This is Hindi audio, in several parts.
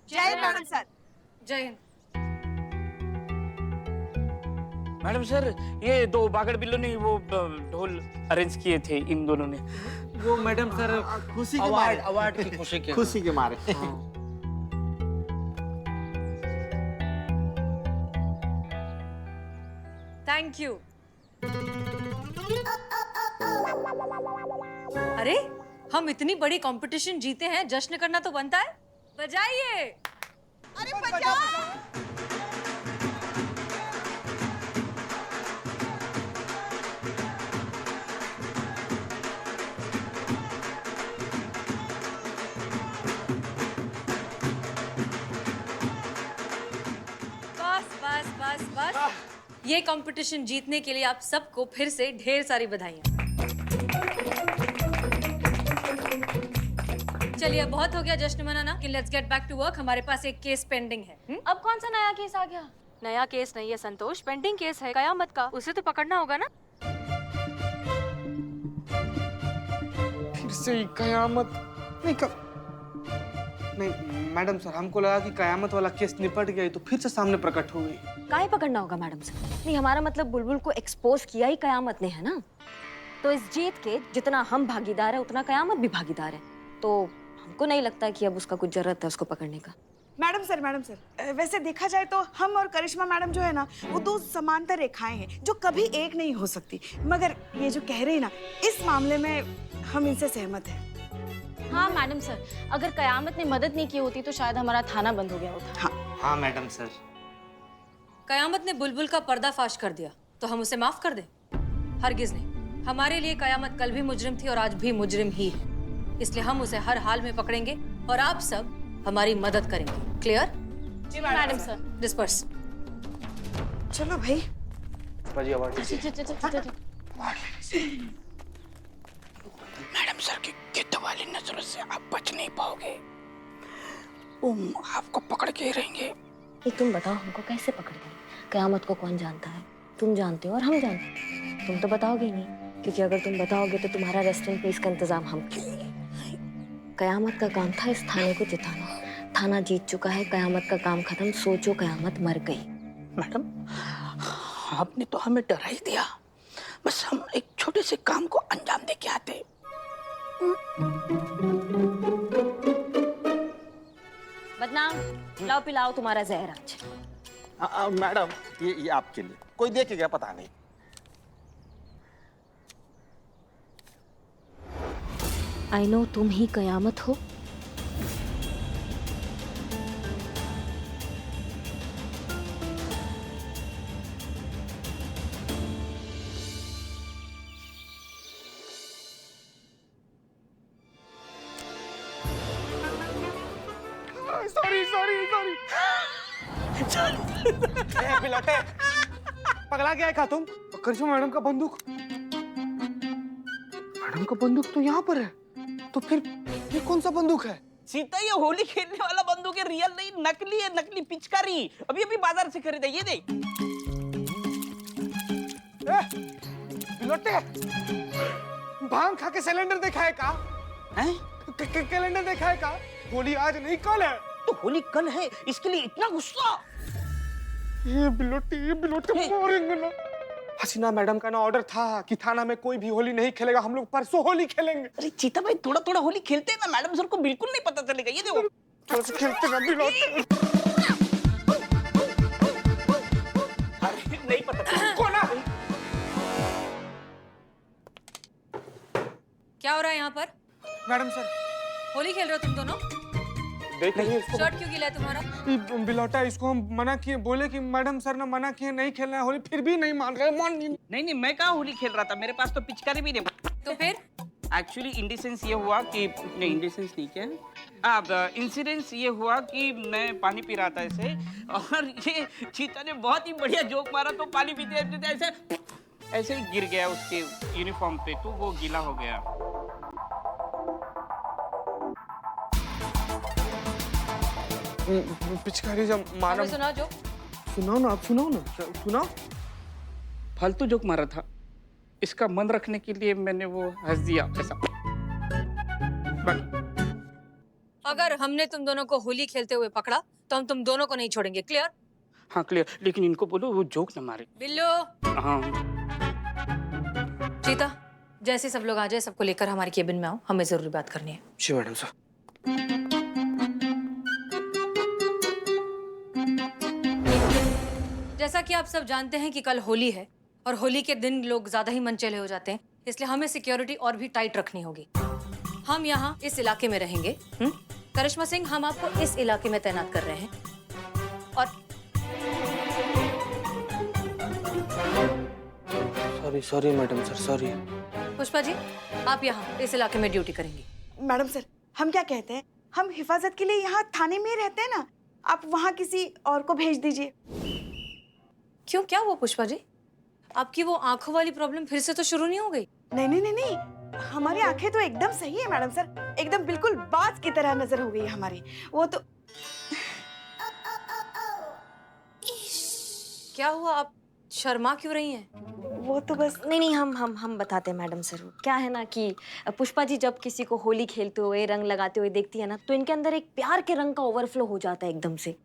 जय हिंद मैडम सर। जय हिंद। मैडम सर, ये दो बागड़ बिल्लों ने वो ढोल अरेंज किए थे इन दोनों ने। वो मैडम सर खुशी के मारे, अवार्ड की खुशी के खुशी के मारे। Thank you. अरे हम इतनी बड़ी कंपटीशन जीते हैं, जश्न करना तो बनता है। बजाइए। अरे बजाओ। बस बस बस बस, ये कंपटीशन जीतने के लिए आप सबको फिर से ढेर सारी बधाइयाँ। चलिए अब बहुत हो गया जश्न मनाना, कि let's get back to work. हमारे पास एक केस पेंडिंग है। अब कौन सा नया केस आ गया? नया केस नहीं है संतोष, पेंडिंग केस है कयामत का। उसे तो पकड़ना होगा ना। फिर से कयामत नहीं कब नहीं मैडम सर, हमको लगा कि कयामत वाला केस निपट गया तो फिर से सामने प्रकट हो गई। काहे पकड़ना होगा मैडम सर? नहीं, हमारा मतलब बुलबुल को एक्सपोज किया ही कयामत ने, है ना? तो इस जीत के जितना हम भागीदार है उतना कयामत भी भागीदार है। तो हमको नहीं लगता कि अब उसका कुछ जरूरत है उसको पकड़ने का। मैडम सर, वैसे देखा जाए तो हम और करिश्मा मैडम जो है ना, वो दो समांतर रेखाएं हैं जो कभी एक नहीं हो सकती। मगर ये जो कह रहे हैं ना, इस मामले में हम इनसे सहमत हैं। हाँ मैडम सर, अगर कयामत ने मदद नहीं की होती तो शायद हमारा थाना बंद हो गया होता। हाँ मैडम सर। कयामत ने बुलबुल का पर्दाफाश कर दिया तो हम उसे माफ कर दें? हरगिज नहीं। हमारे लिए कयामत कल भी मुजरिम थी और आज भी मुजरिम ही है। इसलिए हम उसे हर हाल में पकड़ेंगे और आप सब हमारी मदद करेंगे। क्लियर? जी मैडम सर। डिस्पर्स। चलो भाई। मैडम सर की गिद्ध वाली नजरों से आप बच नहीं पाओगे, वो आपको पकड़ के ही रहेंगे। ये तुम बताओ, हमको कैसे पकड़ेंगे? कयामत को कौन जानता है? तुम जानते हो और हम जानते हैं। तुम तो बताओगे ही नहीं, क्योंकि अगर तुम बताओगे तो तुम्हारा रेस्ट इन पीस का इंतजाम हम करेंगे। कयामत का काम था इस थाने को जिताना। थाना जीत चुका है, कयामत का काम खत्म। सोचो, कयामत मर गई। मैडम, आपने तो हमें डरा ही दिया। बस हम एक छोटे से काम को अंजाम दे के आते। बदनाम, लाओ पिलाओ तुम्हारा जहर आज। मैडम, ये आपके लिए। कोई देखे क्या पता नहीं। आई नो तुम ही कयामत हो। सॉरी। पिलौटे, पगला गया क्या तुम? करिश्मा मैडम का बंदूक, मैडम का बंदूक तो यहाँ पर है। तो फिर ये कौन सा बंदूक है? सीता, ये होली खेलने वाला बंदूक है, रियल नहीं, नकली है। नकली पिचकारी अभी अभी बाजार से खरीदा। ये देख। पिलौटे, भांग खा के सिलेंडर देखा है का? कैलेंडर देखा है का? होली आज नहीं कल है। तो होली कल है, इसके लिए इतना गुस्सा? ये बिलोटे मारेंगे ना। हसीना मैडम का ना ऑर्डर था कि थाना में कोई भी होली नहीं खेलेगा, हम लोग परसों होली खेलेंगे। अरे चीता भाई, थोड़ा थोड़ा होली खेलते हैं ना, मैडम सर को बिल्कुल नहीं पता चलेगा। ये देखो। कैसे खेलते ना बिलोटे। अरे नहीं पता को ना। क्या हो रहा है यहाँ पर? मैडम सर, होली खेल रहे हो तुम दोनों? देख नहीं इसको। शर्ट क्यों गीला है तुम्हारा? बिलोटा, इसको हम मना किए, बोले कि मैडम सर ने मना किए नहीं खेलना है होली, फिर भी नहीं मान रहे। नहीं, मैं कहाँ होली खेल रहा था, मेरे पास तो पिचकारी भी नहीं। तो फिर? एक्चुअली इंडिसेंस ये हुआ कि नहीं, इंडिसेंस नहीं, क्या अब इंसिडेंस ये हुआ कि मैं पानी पी रहा था ऐसे, और ये चीता ने बहुत ही बढ़िया जोक मारा, तो पानी पीते ऐसे ही गिर गया उसके यूनिफॉर्म पे, तो वो गीला हो गया। पिचकारी जब मारा। हमें सुनाओ जो। सुनाओ ना, आप सुनाओ ना, सुनाओ। फालतू जोक मारा था, इसका मन रखने के लिए मैंने वो हंस दिया ऐसा। अगर अगर हमने तुम दोनों को होली खेलते हुए पकड़ा तो हम तुम दोनों को नहीं छोड़ेंगे। क्लियर? हाँ क्लियर, लेकिन इनको बोलो वो जोक न मारे। बिल्लू, हाँ चीता, जैसे सब लोग आ जाए सबको लेकर हमारे केबिन में आओ, हमें जरूरी बात करनी है। जी मैडम सर। जैसा कि आप सब जानते हैं कि कल होली है और होली के दिन लोग ज्यादा ही मनचले हो जाते हैं, इसलिए हमें सिक्योरिटी और भी टाइट रखनी होगी। हम यहाँ इस इलाके में रहेंगे। करिश्मा सिंह, हम आपको इस इलाके में तैनात कर रहे हैं। और sorry madam sir, sorry. Pushpa ji, आप यहाँ इस इलाके में ड्यूटी करेंगी। मैडम सर, हम क्या कहते हैं, हम हिफाजत के लिए यहाँ थाने में ही रहते हैं ना, आप वहाँ किसी और को भेज दीजिए। क्यों, क्या हुआ पुष्पा जी? आपकी वो आंखों वाली प्रॉब्लम फिर से तो शुरू नहीं हो गई? नहीं नहीं नहीं नहीं, हमारी आंखें तो एकदम सही है मैडम सर, एकदम बिल्कुल बाज की तरह नजर हो गई है हमारी। वो तो क्या हुआ, आप शर्मा क्यों रही हैं? वो तो बस नहीं, हम बताते हैं मैडम सर। क्या है ना कि पुष्पा जी जब किसी को होली खेलते हुए, रंग लगाते हुए देखती है ना, तो इनके अंदर एक प्यार के रंग का ओवरफ्लो हो जाता है एकदम से।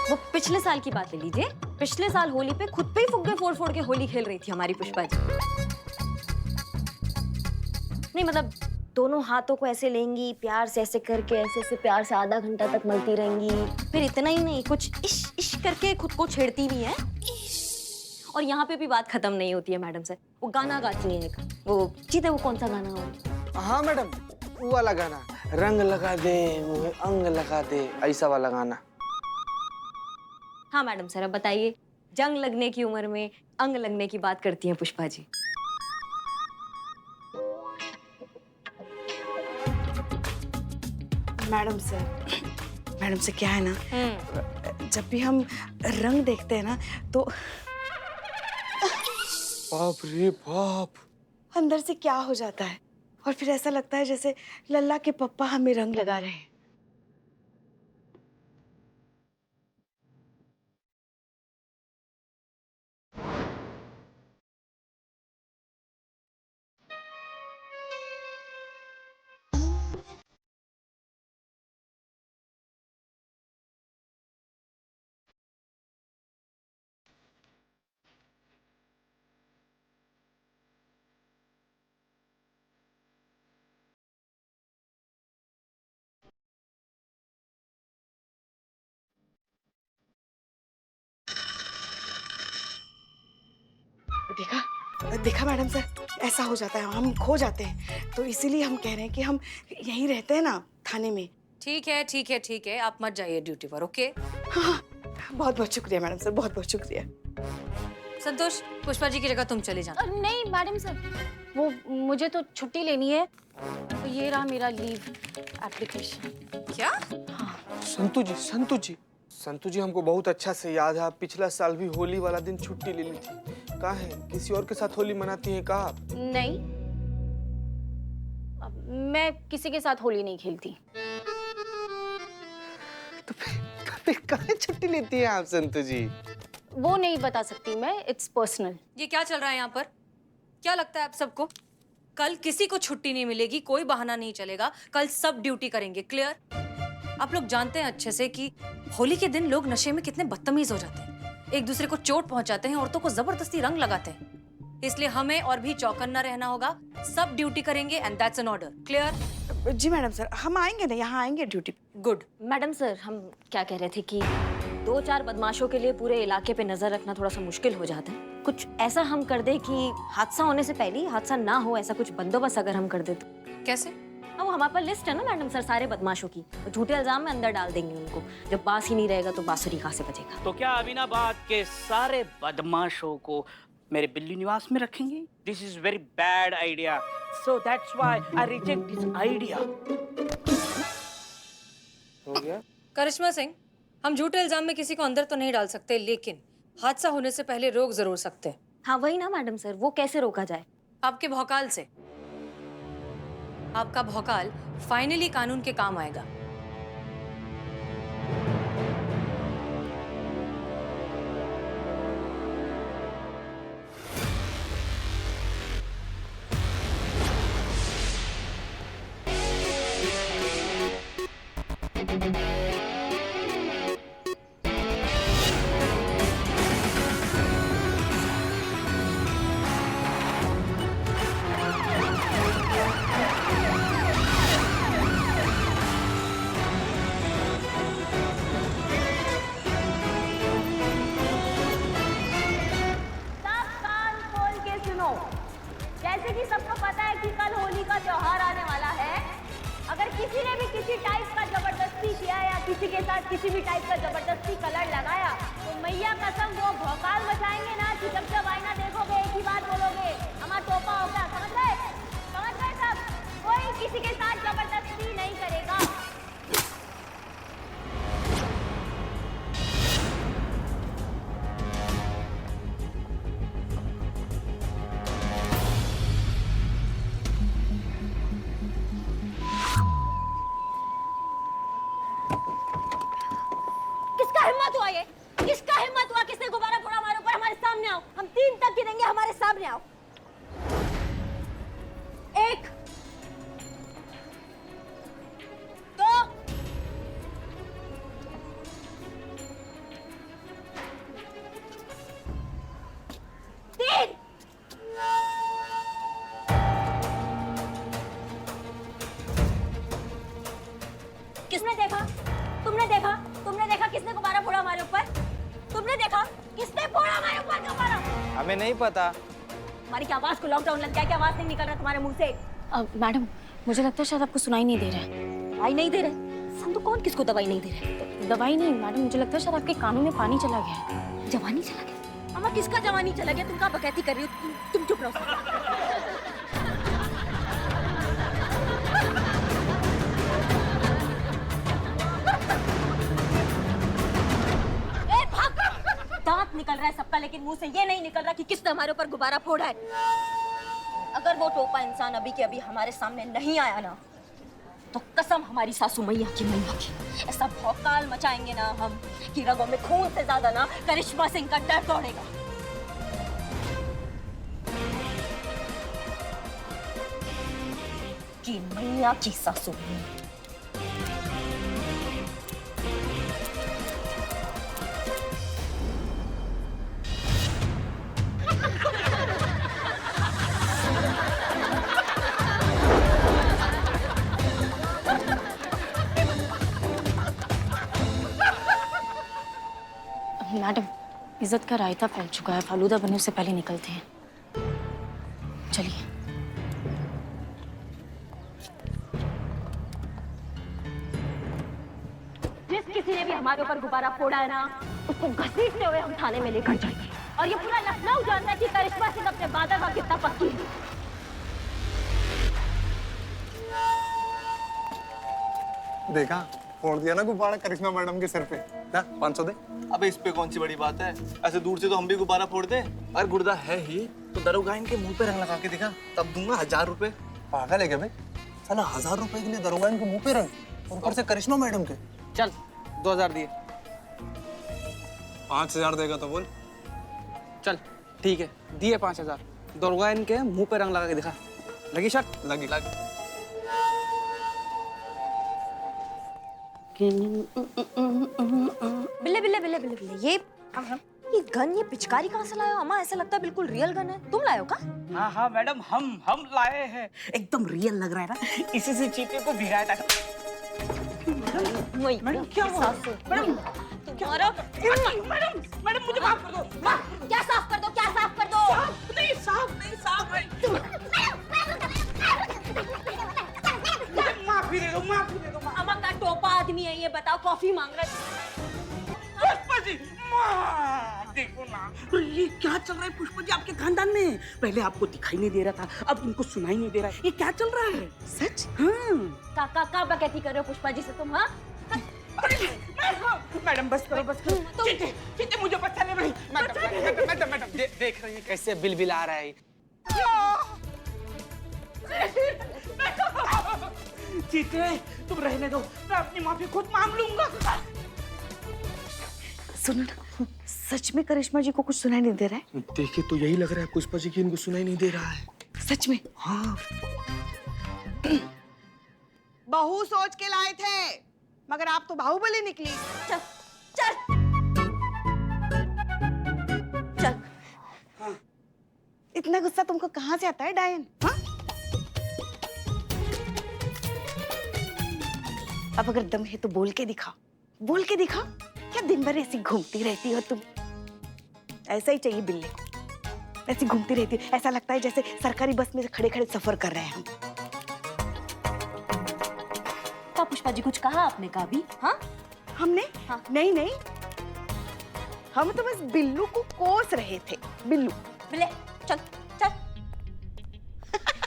वो पिछले साल की बात ले लीजिए, पिछले साल होली पे खुद पे ही फुग्गे फोड़ के होली खेल रही थी हमारी पुष्पा जी। नहीं मतलब दोनों हाथों को ऐसे लेंगी, प्यार से ऐसे करके, ऐसे प्यार से आधा घंटा तक मलती रहेंगी। फिर इतना ही नहीं, कुछ इश इश करके खुद को छेड़ती भी है। और यहाँ पे भी बात खत्म नहीं होती है मैडम सर, वो गाना गाती है एक, वो चीते, वो कौन सा गाना हो? हाँ मैडम, वो वाला गाना, रंग लगा दे मुझे अंग लगा दे, ऐसा वाला गाना। हाँ मैडम सर, अब बताइए, जंग लगने की उम्र में अंग लगने की बात करती हैं पुष्पा जी। मैडम से क्या है ना, जब भी हम रंग देखते हैं ना तो बाप रे बाप, अंदर से क्या हो जाता है, और फिर ऐसा लगता है जैसे लल्ला के पप्पा हमें रंग लगा रहे हैं। देखा मैडम सर, ऐसा हो जाता है, हम खो जाते हैं, तो इसीलिए हम कह रहे हैं कि हम यहीं रहते हैं ना, थाने में। ठीक है, आप मत जाइए ड्यूटी पर, ओके? हाँ, बहुत बहुत शुक्रिया मैडम सर, बहुत बहुत शुक्रिया। संतोष, पुष्पा जी की जगह तुम चले जाना। नहीं मैडम सर, वो मुझे तो छुट्टी लेनी है, तो ये रहा मेरा लीव एप्लीकेशन। क्या? संतू जी हमको बहुत अच्छा से याद है, आप पिछला साल भी होली वाला दिन छुट्टी ले ली थी। कहाँ है, किसी और के साथ होली मनाती हैं कहाँ आप? नहीं, मैं किसी के साथ होली नहीं खेलती। तो फिर कहाँ छुट्टी लेती हैं आप संतू जी? वो नहीं बता सकती मैं, इट्स पर्सनल। ये क्या चल रहा है यहाँ पर? क्या लगता है आप सबको? कल किसी को छुट्टी नहीं मिलेगी, कोई बहाना नहीं चलेगा, कल सब ड्यूटी करेंगे। क्लियर? आप लोग जानते हैं अच्छे से कि होली के दिन लोग नशे में कितने बदतमीज हो जाते हैं, एक दूसरे को चोट पहुंचाते हैं, औरतों को जबरदस्ती रंग लगाते हैं। इसलिए हमें और भी चौकन्ना रहना होगा, सब ड्यूटी करेंगे and that's an order. Clear? जी मैडम सर, हम आएंगे ना, यहाँ आएंगे ड्यूटी। गुड। मैडम सर, हम क्या कह रहे थे कि 2-4 बदमाशों के लिए पूरे इलाके पे नजर रखना थोड़ा सा मुश्किल हो जाता है। कुछ ऐसा हम कर दे कि हादसा होने से पहले ही हादसा ना हो, ऐसा कुछ बंदोबस्त अगर हम कर दे तो। कैसे? अब हमारे पास लिस्ट है ना मैडम सर, सारे बदमाशों की, तो झूठे इल्जाम में अंदर डाल देंगे उनको। जब बास ही नहीं रहेगा तो बांसुरी कहाँ से बजेगा? तो क्या अमीनाबाद के सारे बदमाशों को मेरे बिल्ली निवास में रखेंगे? This is very bad idea, so that's why I reject this idea. हो गया? करिश्मा सिंह, हम झूठे इल्जाम में किसी को अंदर तो नहीं डाल सकते, लेकिन हादसा होने से पहले रोक जरूर सकते हैं। हाँ वही ना मैडम सर, वो कैसे रोका जाए? आपके भौकाल से। आपका भौकाल फाइनली कानून के काम आएगा। के साथ किसी भी टाइप का जबरदस्ती कलर लगाया तो मैया कसम वो भौकाल मचाएंगे ना कि जब आईना देखोगे एक ही बात बोलोगे हमारा टोपा हो गया। समझ गए सब? कोई किसी के साथ जबरदस्ती नहीं करेगा। किसका हिम्मत हुआ किसने गुब्बारा फोड़ा हमारे ऊपर? हमारे सामने आओ, हम 3 तक गिनेंगे, हमारे सामने आओ। 1 2 3 किसने देखा? तुमने देखा किसने गुब्बारा फोड़ा हमारे ऊपर? तुमने देखा किसने फोड़ा हमारे ऊपर गुब्बारा? हमें नहीं पता। हमारी क्या आवाज को लॉकडाउन लग गया? क्या आवाज नहीं निकल रहा तुम्हारे मुंह से? मैडम मुझे लगता है शायद आपको सुनाई नहीं दे रहा है। दवाई नहीं दे रहे? संतु कौन किसको दवाई नहीं दे रहे? दवाई नहीं मैडम, मुझे लगता है शायद आपके कानों में पानी चला गया है। जवानी चला गया? अम्मा किसका जवानी चला गया? तुम क्या बकैती कर रही हो? तुम चुप रहो। दांत निकल रहा है सबका, लेकिन मुंह से ये नहीं निकल रहा कि किसने हमारे ऊपर गुब्बारा फोड़ा है। अगर वो टोपा इंसान अभी के अभी हमारे सामने नहीं आया ना, तो कसम हमारी सासू मैया की ऐसा भौकाल मचाएंगे ना हम कि रगों में खून से ज्यादा ना करिश्मा सिंह का डर दौड़ेगा। कि मैया की सासू मैया। मैडम इज्जत का रायता फैल चुका है, फालूदा बनने से पहले निकलते हैं। चलिए। जिस किसी ने भी हमारे ऊपर गुब्बारा फोड़ा है ना, उसको घसीटते हुए हम थाने में लेकर जाएंगे। और ये पूरा लखनऊ जानता है कि करिश्मा सिंह अपने वादा का कितना पक्की है। देखा, फोड़ दिया ना गुब्बारा करिश्मा मैडम के सर पे। ना 500 दे। अबे इस पे कौन सी बड़ी बात है? ऐसे दूर से तो हम भी गुब्बारा फोड़ दे। अगर गुर्दा है ही तो दरोगा इनके मुंह पे रंग लगा के दिखा, तब दूंगा 1000 रुपए। पागल है क्या भाई? साला 1000 रुपए के लिए दरोगा इनके मुंह पे रंग, और ऊपर से करिश्मा मैडम के। चल 2000 दिए। 5000 देगा तो बोल। चल ठीक है, दिए 5000। दरोगा इनके मुंह पे रंग लगा के दिखा। लगी शर्त? लगी। बिल्ले बिल्ले बिल्ले बिल्ले बिल्ले ये गन, ये पिचकारी कहाँ से लाए हो? अम्मा ऐसा लगता है बिल्कुल रियल गन है। तुम लाए हो का? हाँ हाँ मैडम, हम लाए हैं। एकदम रियल लग रहा है ना, इसी से चीते को भिगाया था। मैडम क्या हुआ? मैडम तुम्हारा मैडम मुझे माफ कर दो। क्या साफ कर दो? क्या साफ कर दो? साफ है। माफी दे दो। अम्मा का टोपा आदमी है ये, बताओ कॉफी मांग रहा है। पुष्पा जी, देखो ना ये क्या चल रहा है पुष्पा जी आपके खानदान में। पहले आपको दिखाई नहीं दे रहा था, अब इनको सुनाई नहीं दे रहा है। ये क्या चल रहा है? सच? हाँ। का बकैती कर रहे हो पुष्पा जी से तुम? हाँ मैडम बस करो। चीते मुझे पता नहीं भाई। मैडम देख रही है कैसे बिल आ रहा है। चीते तुम रहने दो, मैं अपनी माफी खुद मांग लूंगा। सुनो ना, सच में करिश्मा जी को कुछ सुनाई नहीं दे रहा है? देखे तो यही लग रहा है पुष्पा जी की इनको सुनाई नहीं दे रहा है। सच में? हाँ। बहू सोच के लाए थे, मगर आप तो बाहुबली निकली। चल चल चल। हाँ। इतना गुस्सा तुमको कहाँ से आता है डायन? हाँ? अब अगर दम है तो बोल के दिखा। क्या दिन भर ऐसी घूमती रहती हो तुम? ऐसा ही चाहिए बिल्ली को, ऐसी घूमती रहती हो। ऐसा लगता है जैसे सरकारी बस में खड़े खड़े सफर कर रहे हैं हम। क्या पुष्पा जी कुछ कहा आपने? का भी? हाँ हमने हाँ। नहीं नहीं, हम तो बस बिल्लू को कोस रहे थे। बिल्लू बिल्ले चल चल।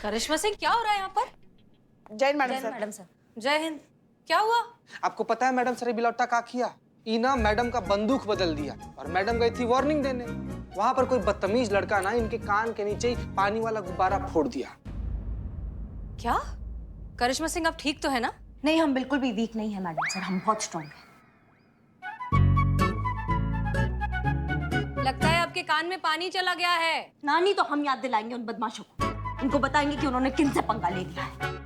करिश्मा सिंह, क्या हो रहा है यहाँ पर? जय मैडम जय सर। Madam sir. जय हिंद। क्या हुआ? आपको पता है मैडम सर बिलौटा का किया? इना मैडम का बंदूक बदल दिया और मैडम गई थी वार्निंग देने। वहां पर कोई बदतमीज लड़का ना इनके कान के नीचे ही पानी वाला गुब्बारा फोड़ दिया। क्या? करिश्मा सिंह, आप ठीक तो है ना? नहीं, हम बिल्कुल भी वीक नहीं है मैडम सर, हम बहुत स्ट्रांग हैं। लगता है आपके कान में पानी चला गया है। नानी, तो हम याद दिलाएंगे उन बदमाशों को, उनको बताएंगे कि उन्होंने किन से पंगा ले लिया है।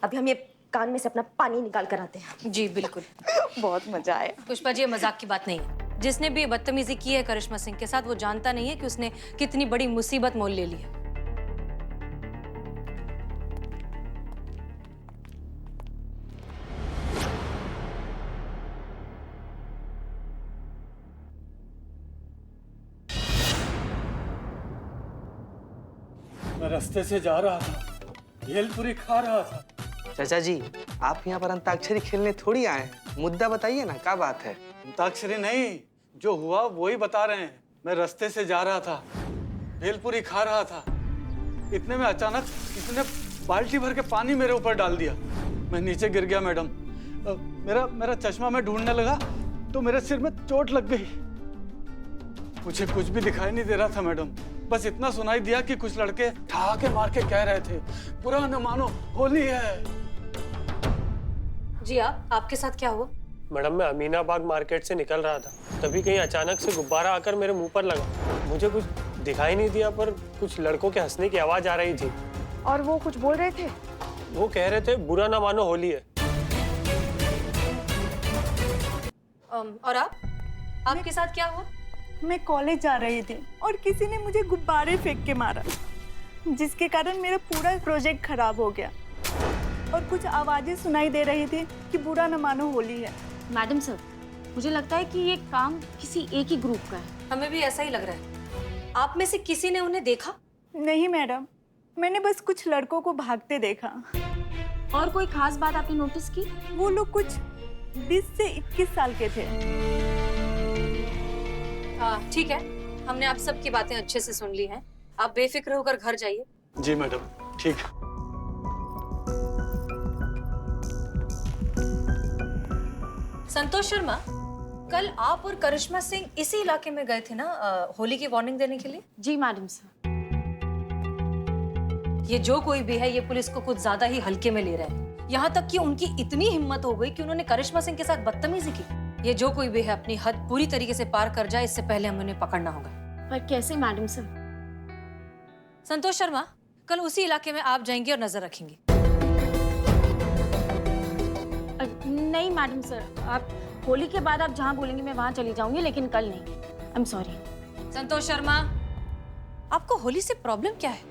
अभी हम ये कान में से अपना पानी निकाल कर आते हैं। जी बिल्कुल। बहुत मजा आया। पुष्पा जी, ये मजाक की बात नहीं है। जिसने भी ये बदतमीजी की है करिश्मा सिंह के साथ, वो जानता नहीं है कि उसने कितनी बड़ी मुसीबत मोल ले ली है। मैं रास्ते से जा रहा था, भेलपुरी खा रहा था। चाचा जी, आप यहाँ पर अंताक्षरी खेलने थोड़ी आए हैं। मुद्दा बताइए ना, क्या बात है? अंताक्षरी नहीं, जो हुआ वही बता रहे हैं। मैं रास्ते से जा रहा था, भेलपुरी खा रहा था, इतने में अचानक किसी ने बाल्टी भर के पानी मेरे ऊपर डाल दिया। मैं नीचे गिर गया मैडम। मेरा चश्मा मैं ढूंढने लगा तो मेरे सिर में चोट लग गई। मुझे कुछ भी दिखाई नहीं दे रहा था मैडम, बस इतना सुनाई दिया कि कुछ लड़के ठहाके मार के कह रहे थे, बुरा न मानो, होली है। जी आपके साथ क्या हुआ? मैडम, मैं अमीनाबाग मार्केट से निकल रहा था, तभी कहीं अचानक से गुब्बारा आकर मेरे मुंह पर लगा। मुझे कुछ दिखाई नहीं दिया, पर कुछ लड़कों के हंसने की आवाज आ रही थी। और वो कुछ बोल रहे थे? वो कह रहे थे, बुरा ना मानो, होली है। और आपके साथ क्या हुआ? मैं कॉलेज जा रही थी और किसी ने मुझे गुब्बारे फेंक के मारा, जिसके कारण मेरा पूरा प्रोजेक्ट खराब हो गया। और कुछ आवाजें सुनाई दे रही थी कि बुरा न मानो, होली है। मैडम सर, मुझे लगता है कि ये काम किसी एक ही ग्रुप का है। हमें भी ऐसा ही लग रहा है। आप में से किसी ने उन्हें देखा? नहीं मैडम, मैंने बस कुछ लड़कों को भागते देखा। और कोई खास बात आपने नोटिस की? वो लोग कुछ 20 से 21 साल के थे। हाँ ठीक है, हमने आप सबकी बातें अच्छे से सुन ली हैं। आप बेफिक्र होकर घर जाइए। जी मैडम, ठीक। संतोष शर्मा, कल आप और करिश्मा सिंह इसी इलाके में गए थे ना होली की वार्निंग देने के लिए? जी मैडम सर। ये जो कोई भी है, ये पुलिस को कुछ ज्यादा ही हल्के में ले रहा है। यहाँ तक कि उनकी इतनी हिम्मत हो गई कि उन्होंने करिश्मा सिंह के साथ बदतमीजी की। ये जो कोई भी है अपनी हद पूरी तरीके से पार कर जाए, इससे पहले हमें उन्हें पकड़ना होगा। पर कैसे मैडम सर? संतोष शर्मा, कल उसी इलाके में आप जाएंगे और नजर रखेंगे। नहीं मैडम सर, आप होली के बाद आप जहाँ बोलेंगे मैं वहाँ चली जाऊंगी, लेकिन कल नहीं। I am sorry. Santosh Sharma, आपको होली से प्रॉब्लम क्या है?